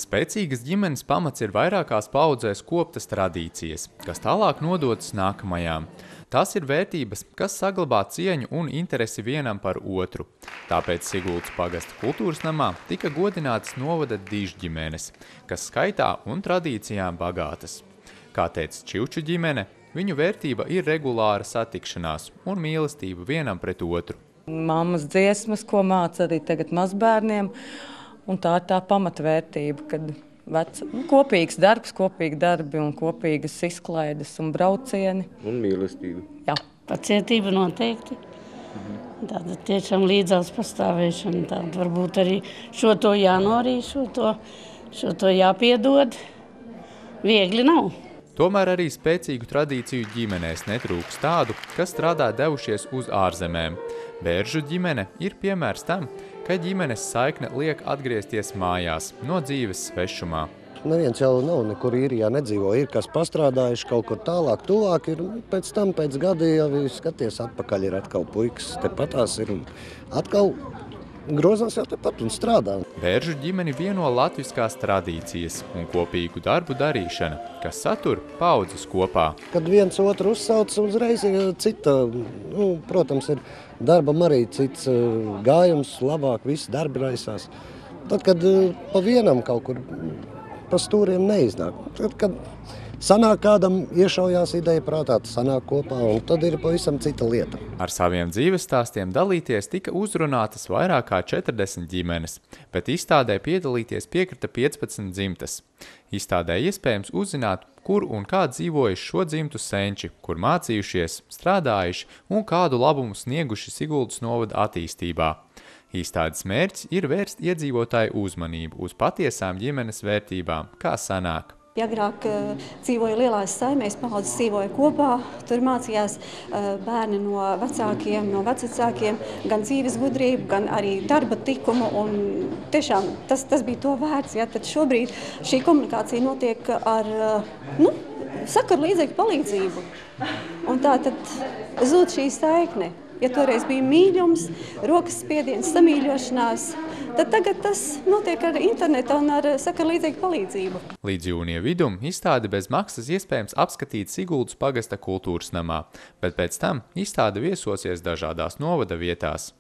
Spēcīgas ģimenes pamats ir vairākās paaudzēs koptas tradīcijas, kas tālāk nodotas nākamajām. Tās ir vērtības, kas saglabā cieņu un interesi vienam par otru. Tāpēc Siguldas pagasta kultūras namā tika godinātas novada dižģimenes, kas skaitā un tradīcijām bagātas. Kā teica Čivču ģimene, viņu vērtība ir regulāra satikšanās un mīlestība vienam pret otru. Mammas dziesmas, ko māca arī tagad mazbērniem, un tā ir tā pamatvērtība, kad kopīgs darbs, kopīgi darbi un kopīgas izklaides un braucieni. Un mīlestība. Jā. Pacietība noteikti. Tāda tiešām līdzās pastāvēšana. Tāda varbūt arī šo to jānorī, šo to jāpiedod. Viegli nav. Tomēr arī spēcīgu tradīciju ģimenēs netrūks tādu, kas strādā devušies uz ārzemēm. Bēržu ģimene ir piemērs tam, ka ģimenes saikne liek atgriezties mājās no dzīves svešumā. Neviens jau nav nekur īrijā nedzīvo, ir kas pastrādājuši kaut kur tālāk, tuvāk ir, pēc tam pēc gada jau skaties atpakaļ ir atkal puikas, tepatās ir un atkal grozās jau tepat un strādā. Bēržu ģimeni vieno latviskās tradīcijas un kopīgu darbu darīšana, kas satur paaudzes kopā. Kad viens otru uzsauc, uzreiz ir cita, protams, ir darbam arī cits gājums, labāk, visi darbi raisās. Tad, kad pa vienam kaut kur pa stūriem neiznāk, tad, kad sanāk kādam iešaujās ideja prātā, tas sanāk kopā, un tad ir pavisam cita lieta. Ar saviem dzīves stāstiem dalīties tika uzrunātas vairāk kā 40 ģimenes, bet izstādē piedalīties piekrita 15 dzimtas. Izstādē iespējams uzzināt, kur un kā dzīvojuši šo dzimtu senči, kur mācījušies, strādājuši un kādu labumu snieguši Siguldas novada attīstībā. Izstādes mērķis ir vērst iedzīvotāju uzmanību uz patiesām ģimenes vērtībām, kā sanāk. Ja agrāk dzīvoja lielās saimēs, paaudzes dzīvoja kopā, tur mācījās bērni no vecākiem, no vecvecākiem, gan dzīves gudrību, gan arī darba tikumu, un tiešām tas bija to vērts. Ja? Tad šobrīd šī komunikācija notiek ar sakaru līdzekļu palīdzību, un tā tad zūd šī saikne. Ja toreiz bija mīļums, rokas spiediens, samīļošanās, tad tagad tas notiek ar internetu un ar sakaru līdzekļu palīdzību. Līdz jūnija vidum izstāde bez maksas iespējams apskatīt Siguldas pagasta kultūras namā, bet pēc tam izstāde viesosies dažādās novada vietās.